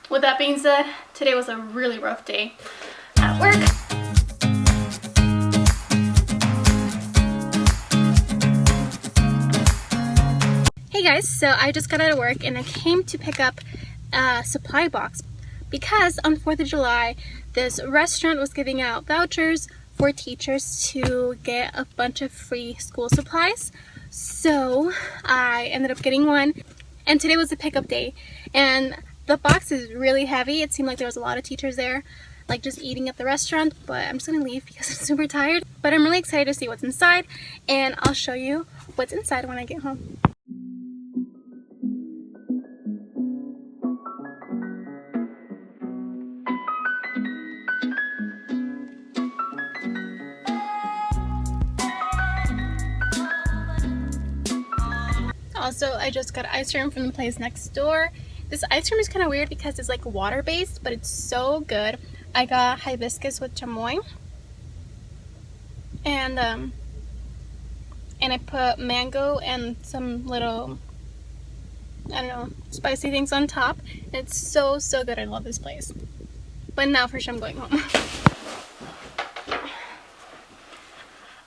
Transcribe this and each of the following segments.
With that being said, today was a really rough day at work. Hey guys, so I just got out of work and I came to pick up a supply box because on 4th of July this restaurant was giving out vouchers for teachers to get a bunch of free school supplies. So I ended up getting one, and today was the pickup day, and the box is really heavy. It seemed like there was a lot of teachers there, like just eating at the restaurant, but I'm just gonna leave because I'm super tired. But I'm really excited to see what's inside, and I'll show you what's inside when I get home. Also, I just got ice cream from the place next door. This ice cream is kind of weird because it's like water-based, but it's so good. I got hibiscus with chamoy, and I put mango and some little, I don't know, spicy things on top. It's so good. I love this place. But now for sure I'm going home.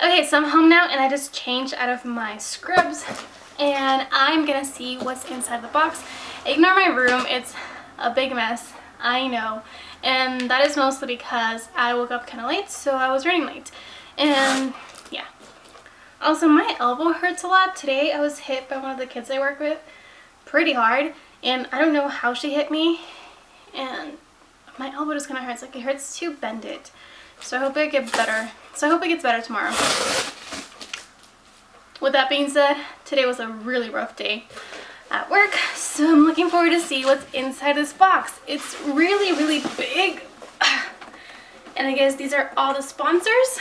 Okay, so I'm home now and I just changed out of my scrubs and I'm gonna see what's inside the box. Ignore my room, it's a big mess, I know, and that is mostly because I woke up kind of late, so I was running late, and yeah. Also, my elbow hurts a lot. Today I was hit by one of the kids I work with pretty hard, and I don't know how she hit me, and my elbow just kind of hurts. Like, it hurts to bend it, so I hope it gets better. Tomorrow. With that being said, today was a really rough day at work, so I'm looking forward to see what's inside this box. It's really big, and I guess these are all the sponsors,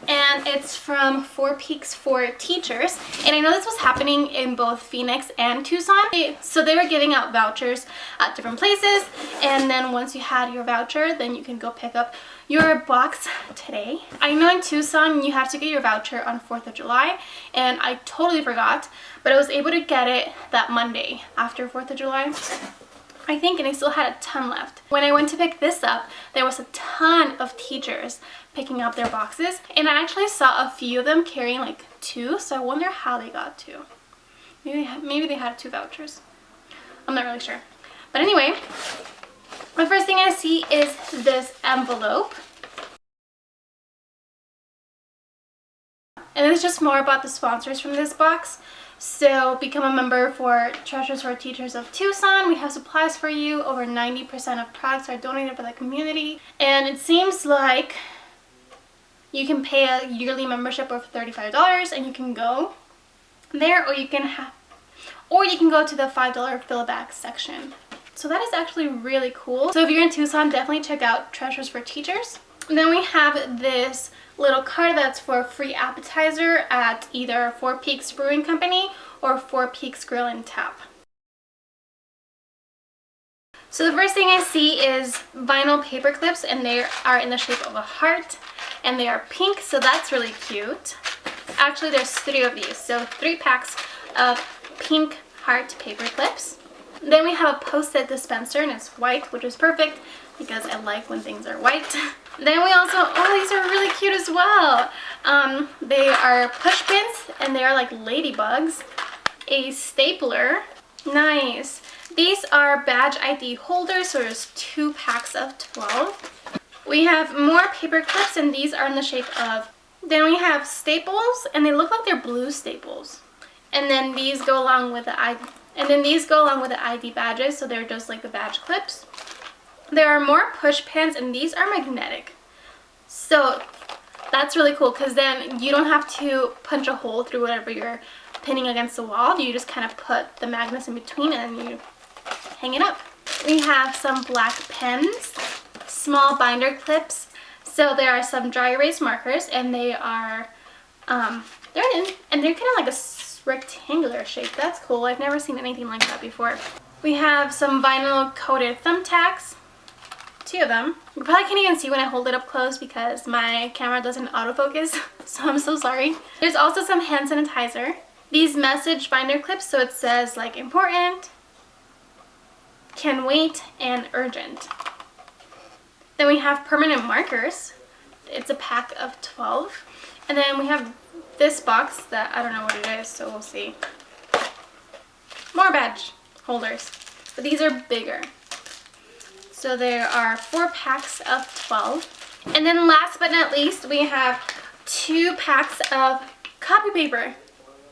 and it's from 4 Peaks for Teachers. And I know this was happening in both Phoenix and Tucson, so they were giving out vouchers at different places, and then once you had your voucher, then you can go pick up your box today. I know in Tucson you have to get your voucher on 4th of July, and I totally forgot, but I was able to get it that Monday after 4th of July, I think, and I still had a ton left. When I went to pick this up, there was a ton of teachers picking up their boxes, and I actually saw a few of them carrying like 2, so I wonder how they got 2. Maybe they had 2 vouchers. I'm not really sure. But anyway, the first thing I see is this envelope. And it's just more about the sponsors from this box. So become a member for Treasures for Teachers of Tucson. We have supplies for you. Over 90% of products are donated by the community. And it seems like you can pay a yearly membership of $35 and you can go there, or you can go to the $5 fill-a-bag section. So that is actually really cool. So if you're in Tucson, definitely check out Treasures for Teachers. And then we have this little card that's for a free appetizer at either 4 Peaks Brewing Company or 4 Peaks Grill and Tap. So the first thing I see is vinyl paper clips, and they are in the shape of a heart, and they are pink, so that's really cute. Actually, there's 3 of these, so 3 packs of pink heart paper clips. Then we have a Post-it dispenser, and it's white, which is perfect because I like when things are white. Then we also, oh, these are really cute as well. They are push pins, and they are like ladybugs. A stapler, nice. These are badge ID holders, so there's 2 packs of 12. We have more paper clips, and these are in the shape of, then we have staples, and they look like they're blue staples. And then these go along with the ID badges, so they're just like the badge clips. There are more push pins, and these are magnetic. So that's really cool because then you don't have to punch a hole through whatever you're pinning against the wall. You just kind of put the magnets in between and you hang it up. We have some black pens, small binder clips. So there are some dry erase markers, and they are they're kind of like a rectangular shape. That's cool. I've never seen anything like that before. We have some vinyl coated thumbtacks, 2 of them. You probably can't even see when I hold it up close because my camera doesn't autofocus, so I'm so sorry. There's also some hand sanitizer. These message binder clips, so it says like important, can wait, and urgent. Then we have permanent markers. It's a pack of 12. And then we have this box that I don't know what it is, so we'll see. More badge holders, but these are bigger. So there are 4 packs of 12. And then last but not least, we have 2 packs of copy paper.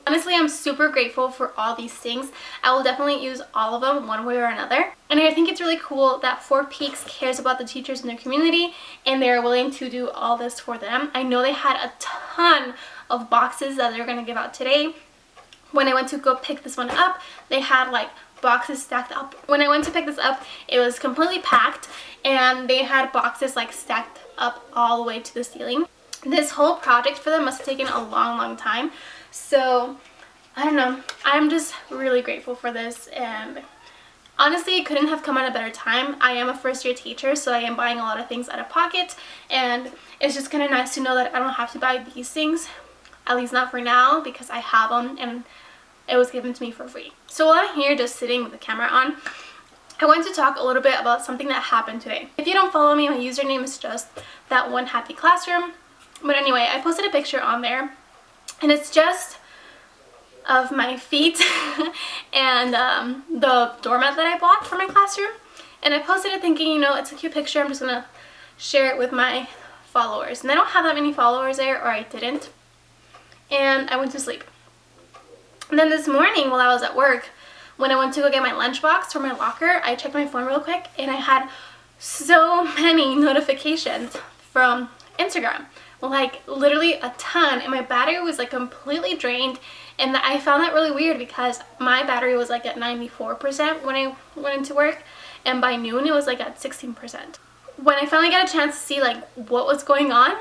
Honestly, I'm super grateful for all these things. I will definitely use all of them one way or another. And I think it's really cool that 4 Peaks cares about the teachers in their community and they're willing to do all this for them. I know they had a ton of boxes that they're going to give out today. When I went to go pick this one up, they had like boxes stacked up. When I went to pick this up, it was completely packed and they had boxes like stacked up all the way to the ceiling. This whole project for them must have taken a long time. So, I don't know. I'm just really grateful for this, and honestly, it couldn't have come at a better time. I am a first-year teacher, so I am buying a lot of things out of pocket, and it's just kind of nice to know that I don't have to buy these things, at least not for now, because I have them, and it was given to me for free. So while I'm here just sitting with the camera on, I want to talk a little bit about something that happened today. If you don't follow me, my username is just that one happy classroom. But anyway, I posted a picture on there, and it's just of my feet and the doormat that I bought for my classroom. And I posted it thinking, you know, it's a cute picture, I'm just gonna share it with my followers. And I don't have that many followers there, or I didn't. And I went to sleep. And then this morning while I was at work, when I went to go get my lunchbox from my locker, I checked my phone real quick and I had so many notifications from Instagram. Like literally a ton, and my battery was like completely drained, and I found that really weird because my battery was like at 94% when I went into work, and by noon it was like at 16%. When I finally got a chance to see like what was going on,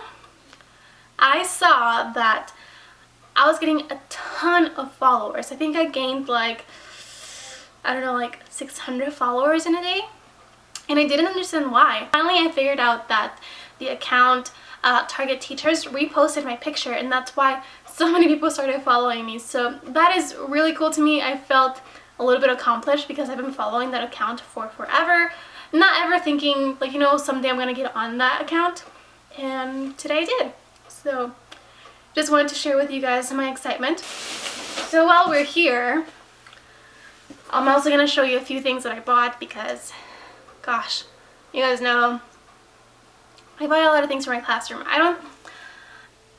I saw that I was getting a ton of followers. I think I gained like, I don't know, like 600 followers in a day, and I didn't understand why. Finally I figured out that the account Target Teachers reposted my picture, and that's why so many people started following me. So that is really cool to me. I felt a little bit accomplished because I've been following that account for forever, not ever thinking like, you know, someday I'm gonna get on that account, and today I did. So just wanted to share with you guys my excitement. So while we're here, I'm also gonna show you a few things that I bought because, gosh, you guys know I buy a lot of things for my classroom. I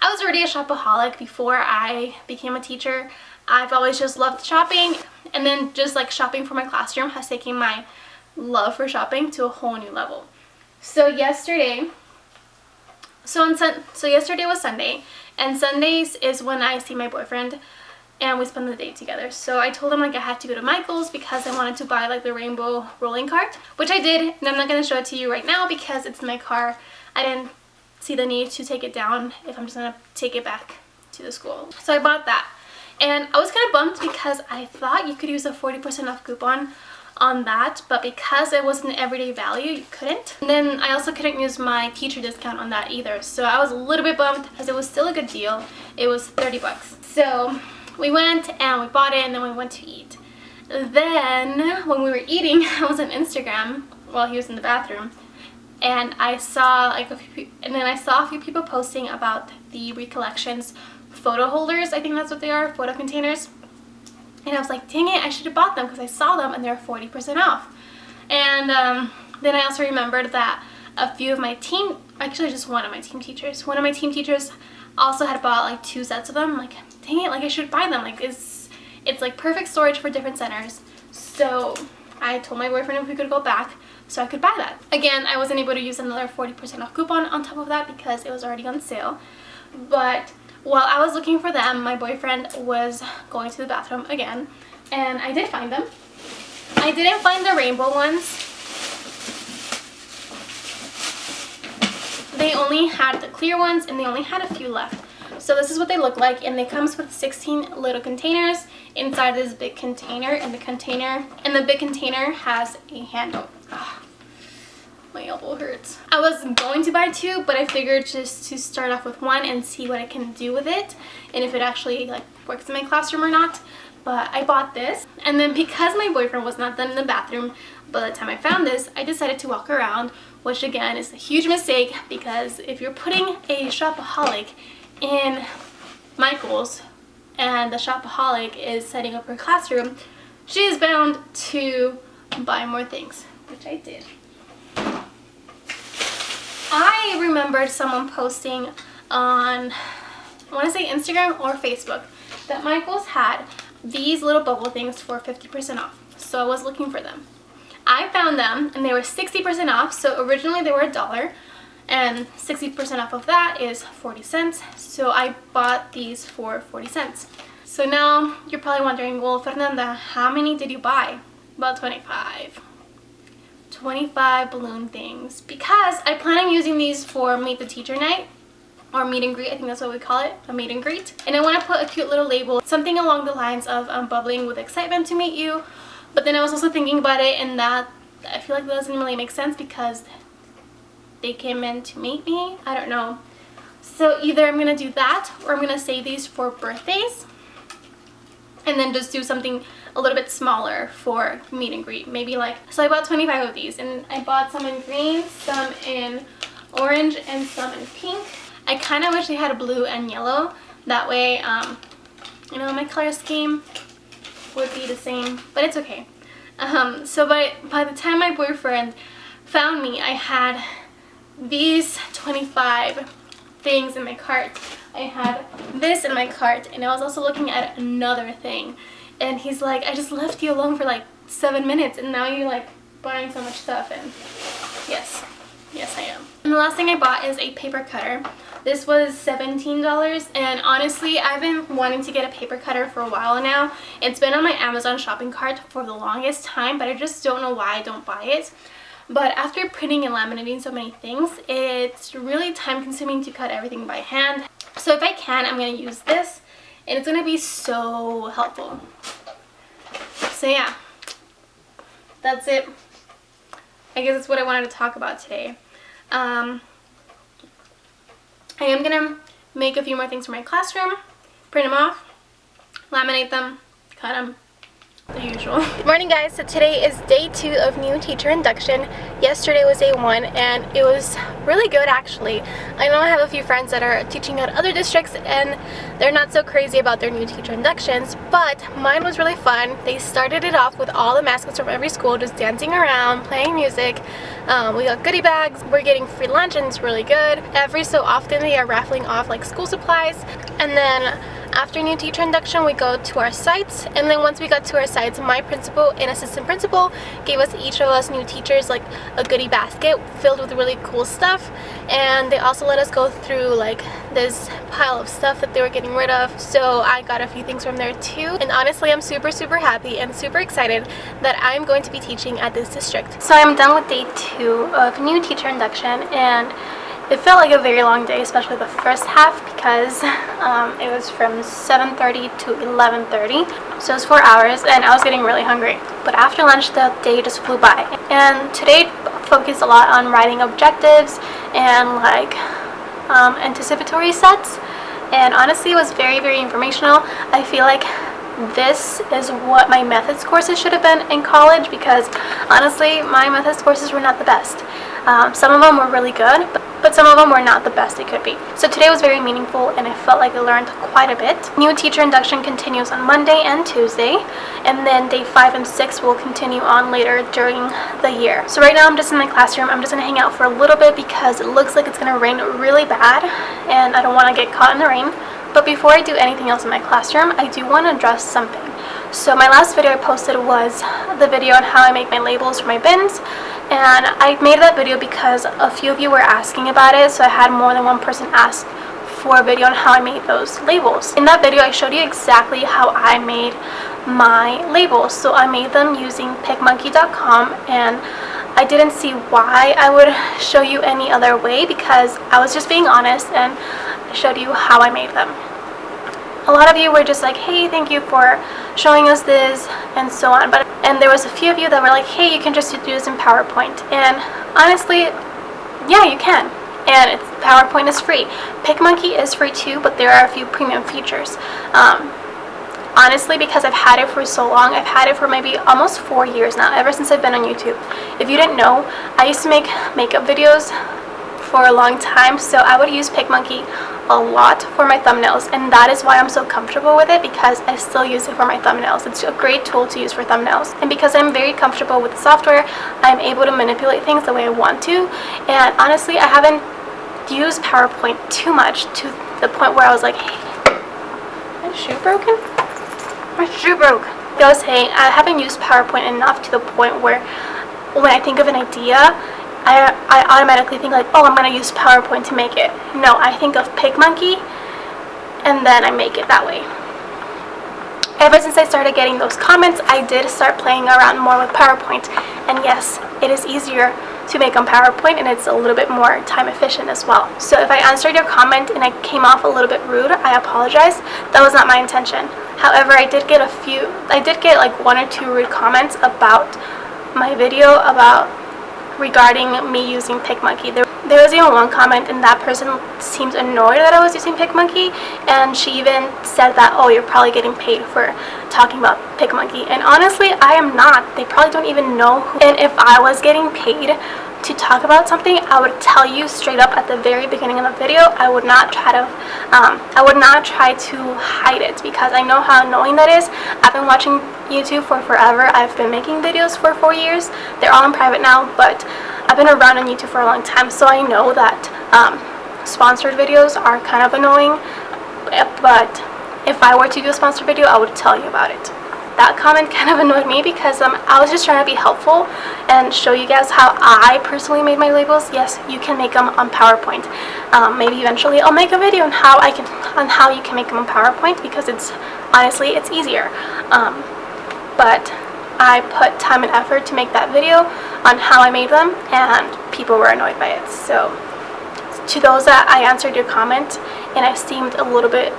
was already a shopaholic before I became a teacher. I've always just loved shopping, and then just like shopping for my classroom has taken my love for shopping to a whole new level. So yesterday was Sunday, and Sundays is when I see my boyfriend and we spend the day together. So I told him like I had to go to Michael's because I wanted to buy like the rainbow rolling cart, which I did, and I'm not going to show it to you right now because it's in my car. I didn't see the need to take it down if I'm just going to take it back to the school. So I bought that. And I was kind of bummed because I thought you could use a 40% off coupon on that, but because it was an everyday value, you couldn't. And then I also couldn't use my teacher discount on that either. So I was a little bit bummed because it was still a good deal. It was 30 bucks. So we went and we bought it, and then we went to eat. Then when we were eating, I was on Instagram while he was in the bathroom, and I saw like a few people posting about the Recollections photo holders. I think that's what they are, photo containers. And I was like, dang it, I should have bought them because I saw them and they're 40% off. And then I also remembered that a few of my team, actually just one of my team teachers also had bought like 2 sets of them. I'm like, dang it, like I should buy them. Like it's like perfect storage for different centers. So I told my boyfriend if we could go back so I could buy that. Again, I wasn't able to use another 40% off coupon on top of that because it was already on sale. But while I was looking for them, my boyfriend was going to the bathroom again, and I did find them. I didn't find the rainbow ones. They only had the clear ones, and they only had a few left. So this is what they look like, and it comes with 16 little containers inside this big container, and the big container has a handle. Ugh, my elbow hurts. I was going to buy 2, but I figured just to start off with 1 and see what I can do with it, and if it actually like works in my classroom or not. but I bought this. And then because my boyfriend was not done in the bathroom by the time I found this, I decided to walk around, which again is a huge mistake, because if you're putting a shopaholic in Michael's and the shopaholic is setting up her classroom, she is bound to buy more things, which I did. I remembered someone posting on, I want to say Instagram or Facebook, that Michael's had these little bubble things for 50% off. So I was looking for them. I found them and they were 60% off. So originally they were $1 and 60% off of that is 40 cents. So I bought these for 40 cents. So now you're probably wondering, well, Fernanda, how many did you buy? About 25 balloon things, because I plan on using these for Meet the Teacher Night, or meet and greet. I think that's what we call it, a meet and greet. And I want to put a cute little label, something along the lines of bubbling with excitement to meet you. But then I was also thinking about it, and that I feel like that doesn't really make sense because they came in to meet me. I don't know. So either I'm gonna do that, or I'm gonna save these for birthdays and then just do something a little bit smaller for meet and greet. Maybe like, so I bought 25 of these, and I bought some in green, some in orange, and some in pink. I kind of wish they had a blue and yellow. That way, you know, my color scheme would be the same, but it's okay. So by the time my boyfriend found me, I had these 25 things in my cart. I had this in my cart, and I was also looking at another thing. And he's like, I just left you alone for like 7 minutes, and now you're like buying so much stuff. And yes I am. And the last thing I bought is a paper cutter. This was $17, and honestly, I've been wanting to get a paper cutter for a while now. It's been on my Amazon shopping cart for the longest time, but I just don't know why I don't buy it. But after printing and laminating so many things, it's really time consuming to cut everything by hand. So if I can, I'm going to use this, and it's going to be so helpful. So yeah, that's it. I guess that's what I wanted to talk about today. I am going to make a few more things for my classroom, print them off, laminate them, cut them, the usual. Good morning, guys. So today is day 2 of new teacher induction. Yesterday was day 1, and it was really good actually. I know I have a few friends that are teaching at other districts and they're not so crazy about their new teacher inductions, but mine was really fun. They started it off with all the mascots from every school just dancing around, playing music. We got goodie bags, we're getting free lunch, and it's really good. Every so often they are raffling off like school supplies, and then after new teacher induction we go to our sites, and then once we got to our sites, my principal and assistant principal gave us, each of us new teachers, like a goodie basket filled with really cool stuff, and they also let us go through like this pile of stuff that they were getting rid of. So I got a few things from there too, and honestly I'm super happy and super excited that I'm going to be teaching at this district. So I'm done with day 2 of new teacher induction, and it felt like a very long day, especially the first half, because it was from 7:30 to 11:30, so it was 4 hours, and I was getting really hungry. But after lunch, the day just flew by. And today focused a lot on writing objectives and like anticipatory sets, and honestly it was very informational. I feel like this is what my methods courses should have been in college, because honestly my methods courses were not the best. Some of them were really good, but some of them were not the best they could be. So today was very meaningful, and I felt like I learned quite a bit. New teacher induction continues on Monday and Tuesday, and then day 5 and 6 will continue on later during the year. So right now I'm just in my classroom. I'm just going to hang out for a little bit because it looks like it's going to rain really bad, and I don't want to get caught in the rain. But before I do anything else in my classroom, I do want to address something. So my last video I posted was the video on how I make my labels for my bins, and I made that video because a few of you were asking about it, so I had more than one person ask for a video on how I made those labels. In that video I showed you exactly how I made my labels. So I made them using PicMonkey.com, and I didn't see why I would show you any other way, because I was just being honest and I showed you how I made them. A lot of you were just like, hey, thank you for showing us this and so on, and there was a few of you that were like, hey, you can just do this in PowerPoint. And honestly, yeah, you can, and PowerPoint is free. PicMonkey is free too, but there are a few premium features. honestly, because I've had it for so long. I've had it for maybe almost 4 years now, ever since I've been on YouTube. If you didn't know, I used to make makeup videos for a long time, so I would use PicMonkey a lot for my thumbnails, and that is why I'm so comfortable with it, because I still use it for my thumbnails. It's a great tool to use for thumbnails, and because I'm very comfortable with the software, I'm able to manipulate things the way I want to. And honestly, I haven't used PowerPoint too much to the point where I was like, hey, my shoe broken? My shoe broke. I was saying, I haven't used PowerPoint enough to the point where when I think of an idea, I automatically think like, oh, I'm going to use PowerPoint to make it. No, I think of PicMonkey and then I make it that way. Ever since I started getting those comments, I did start playing around more with PowerPoint. And yes, it is easier to make on PowerPoint, and it's a little bit more time efficient as well. So if I answered your comment and I came off a little bit rude, I apologize. That was not my intention. However, I did get like 1 or 2 rude comments about my video regarding me using PicMonkey. There was even one comment, and that person seemed annoyed that I was using PicMonkey, and she even said that, oh, you're probably getting paid for talking about PicMonkey. And honestly, I am not. They probably don't even know who. And if I was getting paid to talk about something, I would tell you straight up at the very beginning of the video. I would not try to hide it, because I know how annoying that is. I've been watching YouTube for forever. I've been making videos for 4 years. They're all in private now, but I've been around on YouTube for a long time, so I know that sponsored videos are kind of annoying. But if I were to do a sponsored video, I would tell you about it. That comment kind of annoyed me, because I was just trying to be helpful and show you guys how I personally made my labels. Yes, you can make them on PowerPoint. Maybe eventually I'll make a video on how you can make them on PowerPoint, because honestly it's easier. But I put time and effort to make that video on how I made them, and people were annoyed by it. So to those that I answered your comment and I seemed a little bit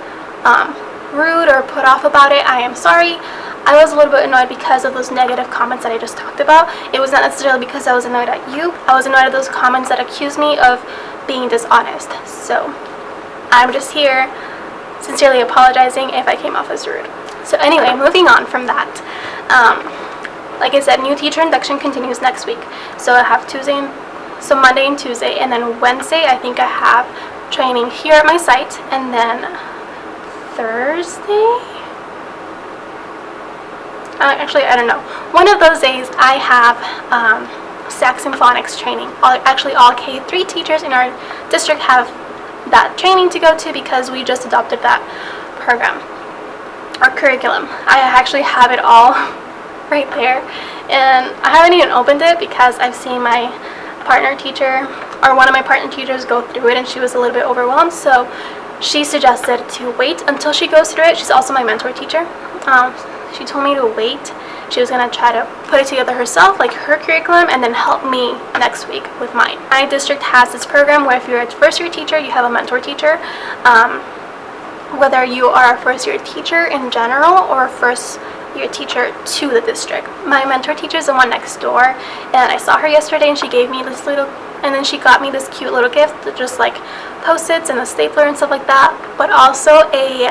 rude or put off about it, I am sorry. I was a little bit annoyed because of those negative comments that I just talked about. It was not necessarily because I was annoyed at you. I was annoyed at those comments that accused me of being dishonest. So I'm just here sincerely apologizing if I came off as rude. So anyway, moving on from that. Like I said, new teacher induction continues next week. So I have Monday and Tuesday, and then Wednesday I think I have training here at my site, and then Thursday? Actually, I don't know. One of those days I have sax and phonics training. Actually, all K3 teachers in our district have that training to go to, because we just adopted that program, our curriculum. I actually have it all right there, and I haven't even opened it because I've seen my partner teacher, or one of my partner teachers, go through it, and she was a little bit overwhelmed, so she suggested to wait until she goes through it. She's also my mentor teacher. She told me to wait. She was going to try to put it together herself, like her curriculum, and then help me next week with mine. My district has this program where if you're a first-year teacher, you have a mentor teacher. Whether you are a first-year teacher in general or a first-year teacher to the district. My mentor teacher is the one next door, and I saw her yesterday, and she gave me this she got me this cute little gift, just like Post-its and a stapler and stuff like that, but also a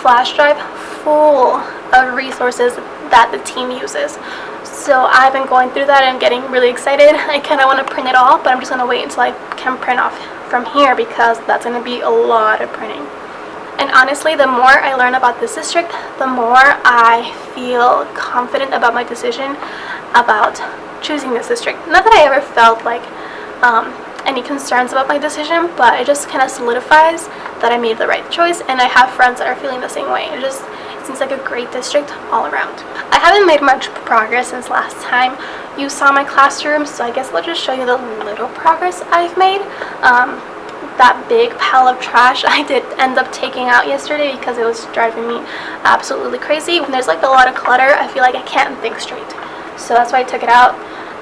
flash drive full of resources that the team uses. So I've been going through that and getting really excited. I kind of want to print it all, but I'm just going to wait until I can print off from here, because that's going to be a lot of printing. And honestly, the more I learn about this district, the more I feel confident about my decision about choosing this district. Not that I ever felt like any concerns about my decision, but it just kind of solidifies that I made the right choice, and I have friends that are feeling the same way. It seems like a great district all around. I haven't made much progress since last time you saw my classroom, so I guess I'll just show you the little progress I've made. That big pile of trash I did end up taking out yesterday because it was driving me absolutely crazy. When there's like a lot of clutter, I feel like I can't think straight. So that's why I took it out.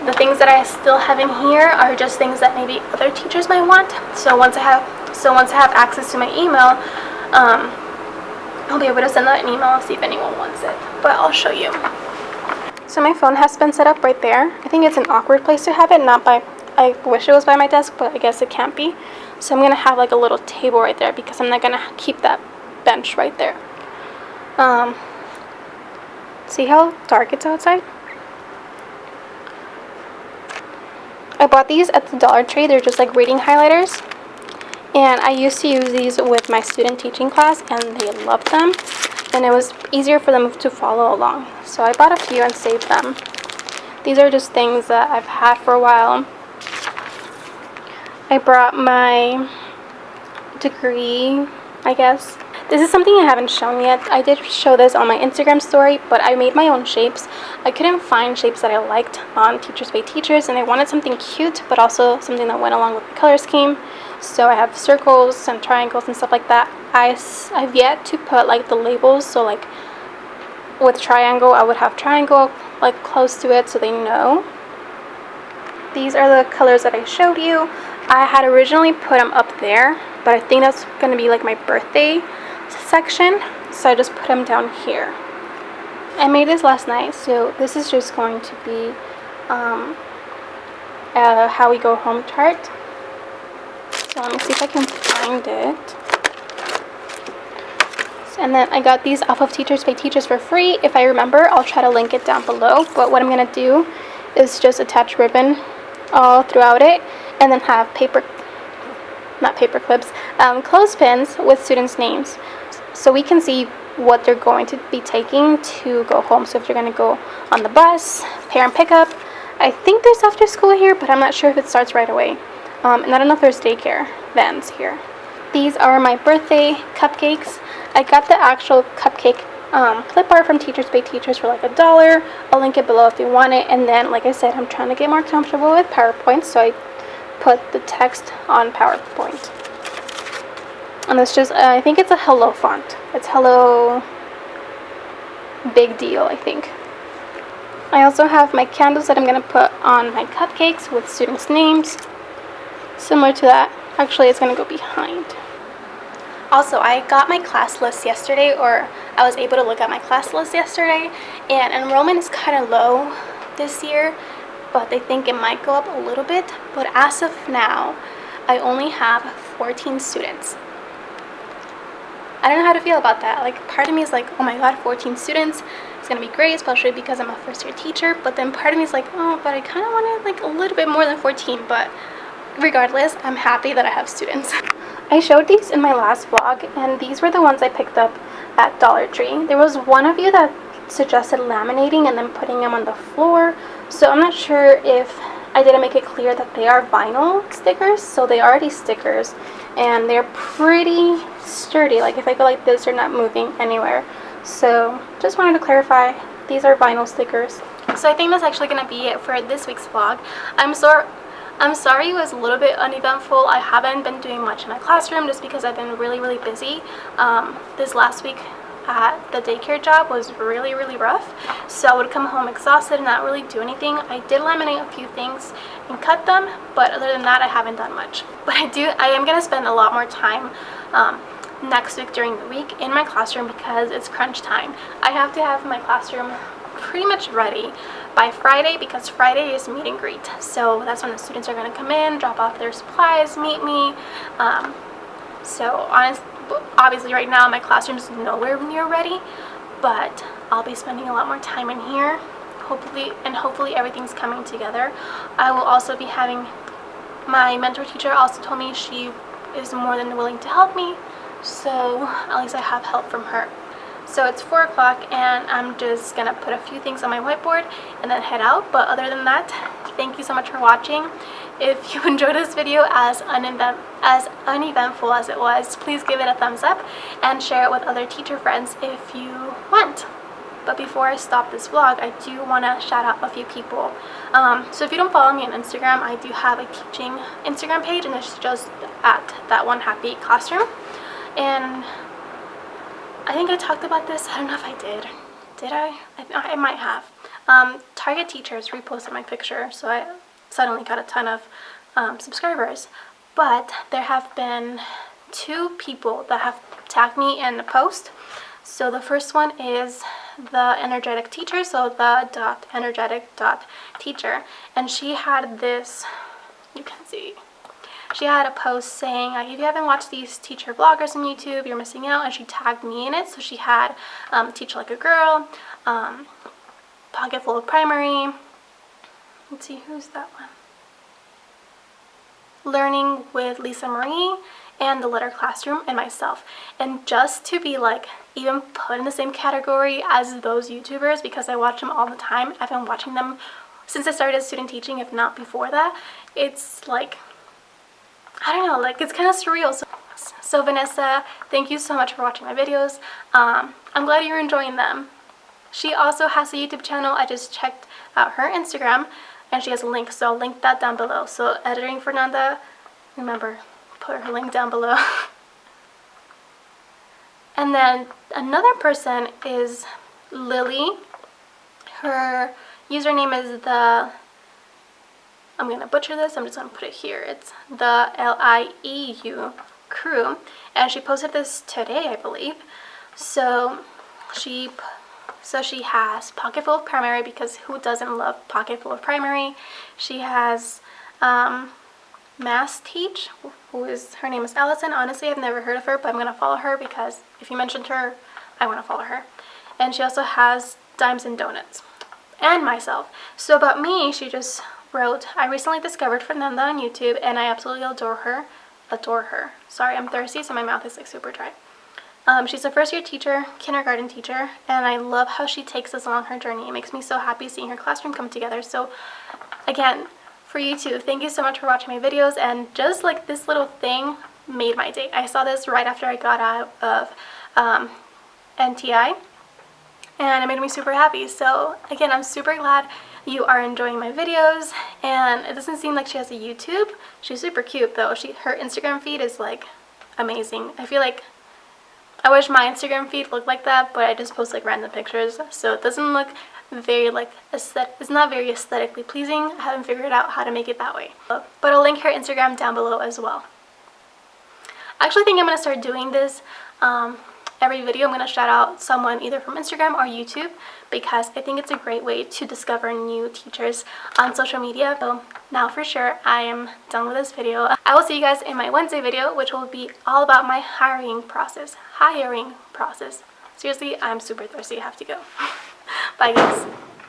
The things that I still have in here are just things that maybe other teachers might want. So once I have access to my email, I'll be able to send out an email and see if anyone wants it. But I'll show you. So my phone has been set up right there. I think it's an awkward place to have it, I wish it was by my desk, but I guess it can't be. So I'm going to have like a little table right there, because I'm not going to keep that bench right there. See how dark it's outside? I bought these at the Dollar Tree. They're just like reading highlighters. And I used to use these with my student teaching class, and they loved them. And it was easier for them to follow along. So I bought a few and saved them. These are just things that I've had for a while. I brought my degree, I guess. This is something I haven't shown yet. I did show this on my Instagram story, but I made my own shapes. I couldn't find shapes that I liked on Teachers by Teachers, and I wanted something cute, but also something that went along with the color scheme. So I have circles and triangles and stuff like that. I've yet to put like the labels, so like with triangle, I would have triangle like close to it so they know. These are the colors that I showed you. I had originally put them up there, but I think that's going to be like my birthday section, so I just put them down here. I made this last night, so this is just going to be a how we go home chart. So let me see if I can find it. And then I got these off of Teachers by Teachers for free. If I remember, I'll try to link it down below, but what I'm going to do is just attach ribbon all throughout it, and then have clothespins with students' names, so we can see what they're going to be taking to go home. So if they're going to go on the bus, parent pickup. I think there's after school here, but I'm not sure if it starts right away. And I don't know if there's daycare vans here. These are my birthday cupcakes. I got the actual cupcake clip art from Teachers by Teachers for like $1. I'll link it below if you want it. And then, like I said, I'm trying to get more comfortable with PowerPoint, so I put the text on PowerPoint. And it's just, I think it's a hello font. It's hello big deal, I think. I also have my candles that I'm going to put on my cupcakes with students' names. Similar to that. Actually, it's going to go behind. Also, I got my class list yesterday, or I was able to look at my class list yesterday, and enrollment is kind of low this year, but they think it might go up a little bit. But as of now, I only have 14 students. I don't know how to feel about that. Like, part of me is like, oh my god, 14 students, it's gonna be great, especially because I'm a first-year teacher. But then part of me is like, oh, but I kind of wanted like a little bit more than 14. But regardless, I'm happy that I have students. I showed these in my last vlog, and these were the ones I picked up at Dollar Tree. There was one of you that suggested laminating and then putting them on the floor, so I'm not sure if I didn't make it clear that they are vinyl stickers. So they are already stickers, and they're pretty sturdy. Like if I go like this, they're not moving anywhere. So just wanted to clarify, these are vinyl stickers. So I think that's actually going to be it for this week's vlog. I'm sorry it was a little bit uneventful. I haven't been doing much in my classroom just because I've been really busy. This last week at the daycare job was really rough, so I would come home exhausted and not really do anything. I did laminate a few things and cut them, but other than that I haven't done much. But I am going to spend a lot more time next week during the week in my classroom because it's crunch time. I have to have my classroom pretty much ready by Friday because Friday is meet and greet. So that's when the students are going to come in, drop off their supplies, meet me. Obviously right now my classroom's nowhere near ready, but I'll be spending a lot more time in here, hopefully everything's coming together. I will also be having, my mentor teacher also told me she is more than willing to help me, so at least I have help from her. So it's 4 o'clock and I'm just gonna put a few things on my whiteboard and then head out. But other than that, thank you so much for watching. If you enjoyed this video as uneventful as it was, please give it a thumbs up and share it with other teacher friends if you want. But before I stop this vlog, I do want to shout out a few people. So if you don't follow me on Instagram, I do have a teaching Instagram page, and it's just at That One Happy Classroom. And I think I talked about this. I don't know if I did. Did I? I might have. Target Teachers reposted my picture, so I suddenly got a ton of subscribers. But there have been 2 people that have tagged me in the post. So the first one is the energetic teacher, so the .energetic.teacher, and she had this, you can see, she had a post saying, like, if you haven't watched these teacher vloggers on YouTube, you're missing out, and she tagged me in it. So she had Teach Like a Girl, Pocket Full of Primary, let's see, who's that one? Learning with Lisa Marie, and The Letter Classroom, and myself. And just to be like even put in the same category as those YouTubers, because I watch them all the time, I've been watching them since I started student teaching, if not before that. It's like, I don't know, like, it's kind of surreal. So Vanessa, thank you so much for watching my videos. I'm glad you're enjoying them. She also has a YouTube channel. I just checked out her Instagram, and she has a link, so I'll link that down below. So Editing Fernanda, remember, put her link down below. And then another person is Lily. Her username is I'm gonna butcher this, I'm just gonna put it here. It's the LIEU crew, and she posted this today, I believe. So she has Pocket Full of Primary, because who doesn't love Pocket Full of Primary? She has Mass Teach, her name is Allison. Honestly, I've never heard of her, but I'm gonna follow her because if you mentioned her, I want to follow her. And she also has Dimes and Donuts, and myself. So about me, she just wrote, I recently discovered Fernanda on YouTube, and I absolutely adore her. Sorry, I'm thirsty, so my mouth is like super dry. She's a first-year teacher, kindergarten teacher, and I love how she takes us along her journey. It makes me so happy seeing her classroom come together. So again, for you too, thank you so much for watching my videos, and just like this little thing made my day. I saw this right after I got out of NTI, and it made me super happy. So again, I'm super glad you are enjoying my videos, and it doesn't seem like she has a YouTube. She's super cute though. Her Instagram feed is like amazing. I feel like I wish my Instagram feed looked like that, but I just post like random pictures, so it doesn't look very like aesthetic. It's not very aesthetically pleasing. I haven't figured out how to make it that way, but I'll link her Instagram down below as well. I actually think I'm gonna start doing this every video. I'm gonna shout out someone either from Instagram or YouTube, because I think it's a great way to discover new teachers on social media. So now for sure, I am done with this video. I will see you guys in my Wednesday video, which will be all about my hiring process. Seriously, I'm super thirsty. I have to go. Bye guys.